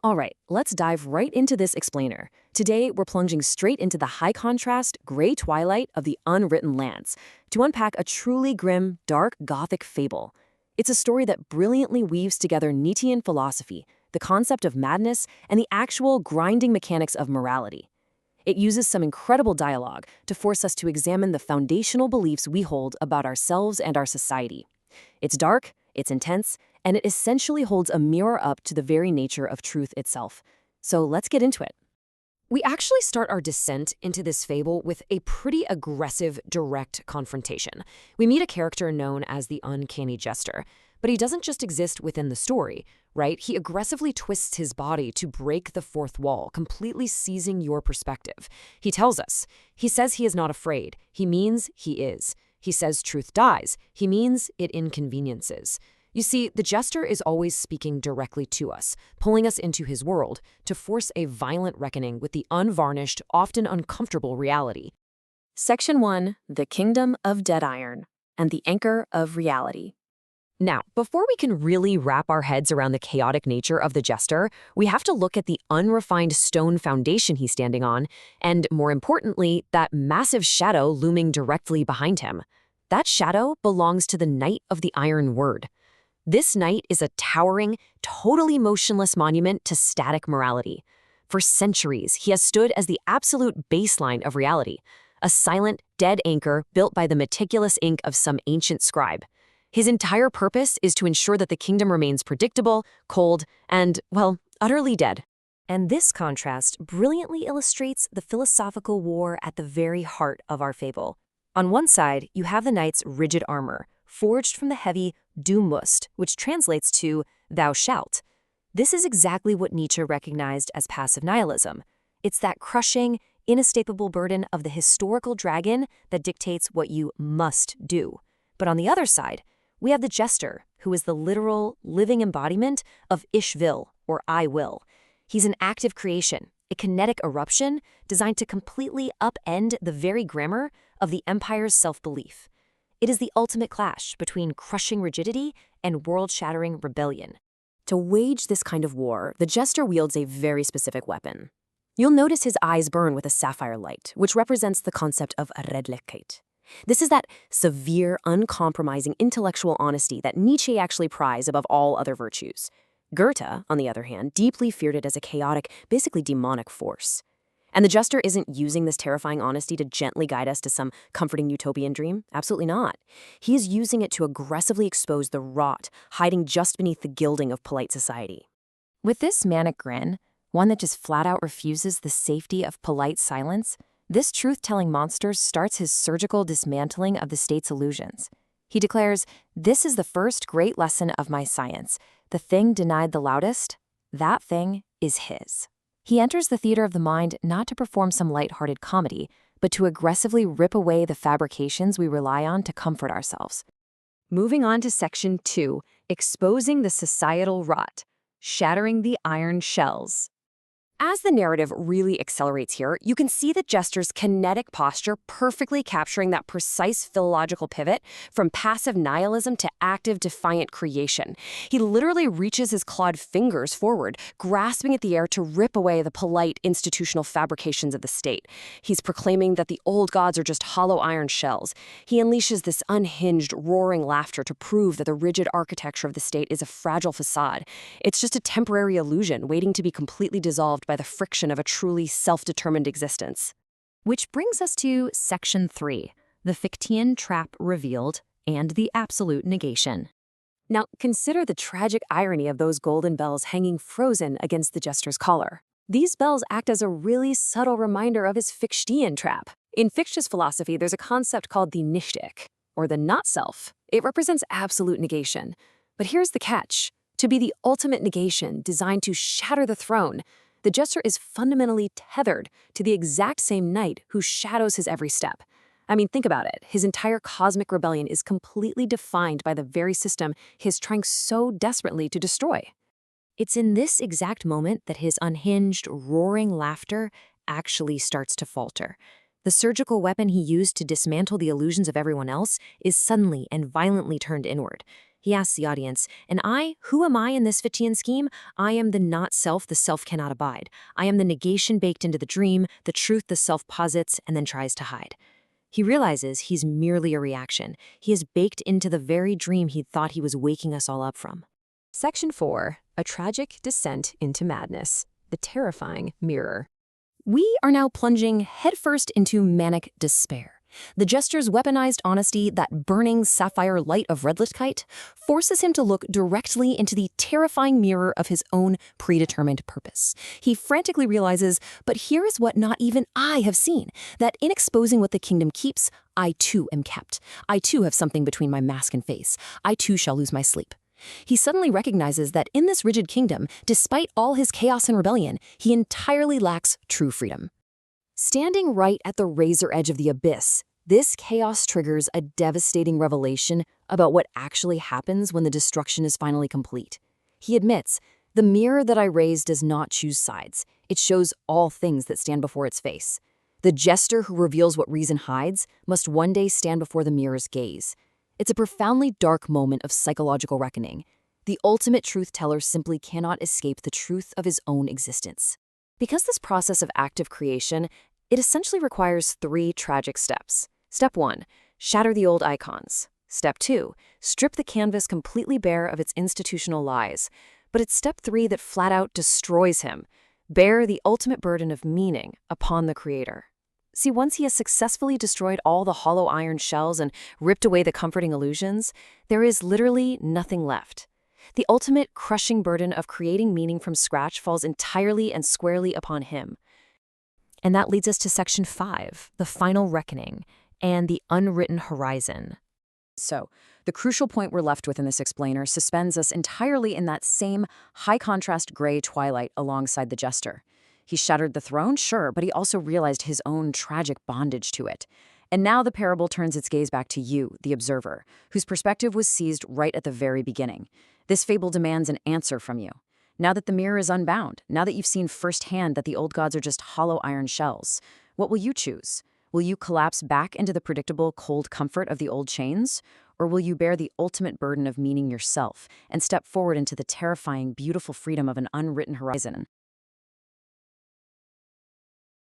All right, let's dive right into this explainer. Today, we're plunging straight into the high contrast, gray twilight of the unwritten lands to unpack a truly grim, dark Gothic fable. It's a story that brilliantly weaves together Nietzschean philosophy, the concept of madness, and the actual grinding mechanics of morality. It uses some incredible dialogue to force us to examine the foundational beliefs we hold about ourselves and our society. It's dark, it's intense, and it essentially holds a mirror up to the very nature of truth itself. So let's get into it. We actually start our descent into this fable with a pretty aggressive, direct confrontation. We meet a character known as the uncanny Jester, but he doesn't just exist within the story, right? He aggressively twists his body to break the fourth wall, completely seizing your perspective. He tells us. He says he is not afraid. He means he is. He says truth dies. He means it inconveniences. You see, the Jester is always speaking directly to us, pulling us into his world to force a violent reckoning with the unvarnished, often uncomfortable reality. Section 1, The Kingdom of Dead Iron, and the Anchor of Reality. Now, before we can really wrap our heads around the chaotic nature of the Jester, we have to look at the unrefined stone foundation he's standing on, and more importantly, that massive shadow looming directly behind him. That shadow belongs to the Knight of the Iron Word. This knight is a towering, totally motionless monument to static morality. For centuries, he has stood as the absolute baseline of reality, a silent, dead anchor built by the meticulous ink of some ancient scribe. His entire purpose is to ensure that the kingdom remains predictable, cold, and, well, utterly dead. And this contrast brilliantly illustrates the philosophical war at the very heart of our fable. On one side, you have the knight's rigid armor, forged from the heavy Du musst, which translates to thou shalt. This is exactly what Nietzsche recognized as passive nihilism. It's that crushing, inescapable burden of the historical dragon that dictates what you must do. But on the other side, we have the Jester, who is the literal, living embodiment of Ich will, or I will. He's an active creation, a kinetic eruption designed to completely upend the very grammar of the Empire's self-belief. It is the ultimate clash between crushing rigidity and world-shattering rebellion. To wage this kind of war, the Jester wields a very specific weapon. You'll notice his eyes burn with a sapphire light, which represents the concept of redlichkeit. This is that severe, uncompromising intellectual honesty that Nietzsche actually prized above all other virtues. Goethe, on the other hand, deeply feared it as a chaotic, basically demonic force. And the Jester isn't using this terrifying honesty to gently guide us to some comforting utopian dream. Absolutely not. He is using it to aggressively expose the rot hiding just beneath the gilding of polite society. With this manic grin, one that just flat out refuses the safety of polite silence, this truth-telling monster starts his surgical dismantling of the state's illusions. He declares, "This is the first great lesson of my science. The thing denied the loudest, that thing is his." He enters the theater of the mind not to perform some light-hearted comedy, but to aggressively rip away the fabrications we rely on to comfort ourselves. Moving on to Section 2, Exposing the Societal Rot, Shattering the Iron Shells. As the narrative really accelerates here, you can see the Jester's kinetic posture perfectly capturing that precise philological pivot from passive nihilism to active, defiant creation. He literally reaches his clawed fingers forward, grasping at the air to rip away the polite, institutional fabrications of the state. He's proclaiming that the old gods are just hollow iron shells. He unleashes this unhinged, roaring laughter to prove that the rigid architecture of the state is a fragile facade. It's just a temporary illusion waiting to be completely dissolved by the friction of a truly self-determined existence. Which brings us to Section 3, the Fichtean trap revealed and the absolute negation. Now, consider the tragic irony of those golden bells hanging frozen against the Jester's collar. These bells act as a really subtle reminder of his Fichtean trap. In Fichte's philosophy, there's a concept called the Nichtig, or the not-self. It represents absolute negation. But here's the catch. To be the ultimate negation designed to shatter the throne, the Jester is fundamentally tethered to the exact same knight who shadows his every step. I mean, think about it. His entire cosmic rebellion is completely defined by the very system he's trying so desperately to destroy. It's in this exact moment that his unhinged, roaring laughter actually starts to falter. The surgical weapon he used to dismantle the illusions of everyone else is suddenly and violently turned inward. He asks the audience, and I, who am I in this Fichtean scheme? I am the not self the self cannot abide. I am the negation baked into the dream, the truth the self posits and then tries to hide. He realizes he's merely a reaction. He is baked into the very dream he thought he was waking us all up from. Section 4. A tragic descent into madness. The terrifying mirror. We are now plunging headfirst into manic despair. The Jester's weaponized honesty, that burning sapphire light of Redlichkeit, forces him to look directly into the terrifying mirror of his own predetermined purpose. He frantically realizes, but here is what not even I have seen, that in exposing what the kingdom keeps, I too am kept. I too have something between my mask and face. I too shall lose my sleep. He suddenly recognizes that in this rigid kingdom, despite all his chaos and rebellion, he entirely lacks true freedom. Standing right at the razor edge of the abyss, this chaos triggers a devastating revelation about what actually happens when the destruction is finally complete. He admits, the mirror that I raise does not choose sides. It shows all things that stand before its face. The Jester who reveals what reason hides must one day stand before the mirror's gaze. It's a profoundly dark moment of psychological reckoning. The ultimate truth-teller simply cannot escape the truth of his own existence. Because this process of active creation, it essentially requires 3 tragic steps. Step 1. Shatter the old icons. Step 2. Strip the canvas completely bare of its institutional lies. But it's step 3 that flat-out destroys him. Bear the ultimate burden of meaning upon the creator. See, once he has successfully destroyed all the hollow iron shells and ripped away the comforting illusions, there is literally nothing left. The ultimate crushing burden of creating meaning from scratch falls entirely and squarely upon him. And that leads us to Section 5, the final reckoning, and the unwritten horizon. So, the crucial point we're left with in this explainer suspends us entirely in that same high-contrast gray twilight alongside the Jester. He shattered the throne, sure, but he also realized his own tragic bondage to it. And now the parable turns its gaze back to you, the observer, whose perspective was seized right at the very beginning. This fable demands an answer from you. Now that the mirror is unbound, now that you've seen firsthand that the old gods are just hollow iron shells, what will you choose? Will you collapse back into the predictable, cold comfort of the old chains? Or will you bear the ultimate burden of meaning yourself and step forward into the terrifying, beautiful freedom of an unwritten horizon?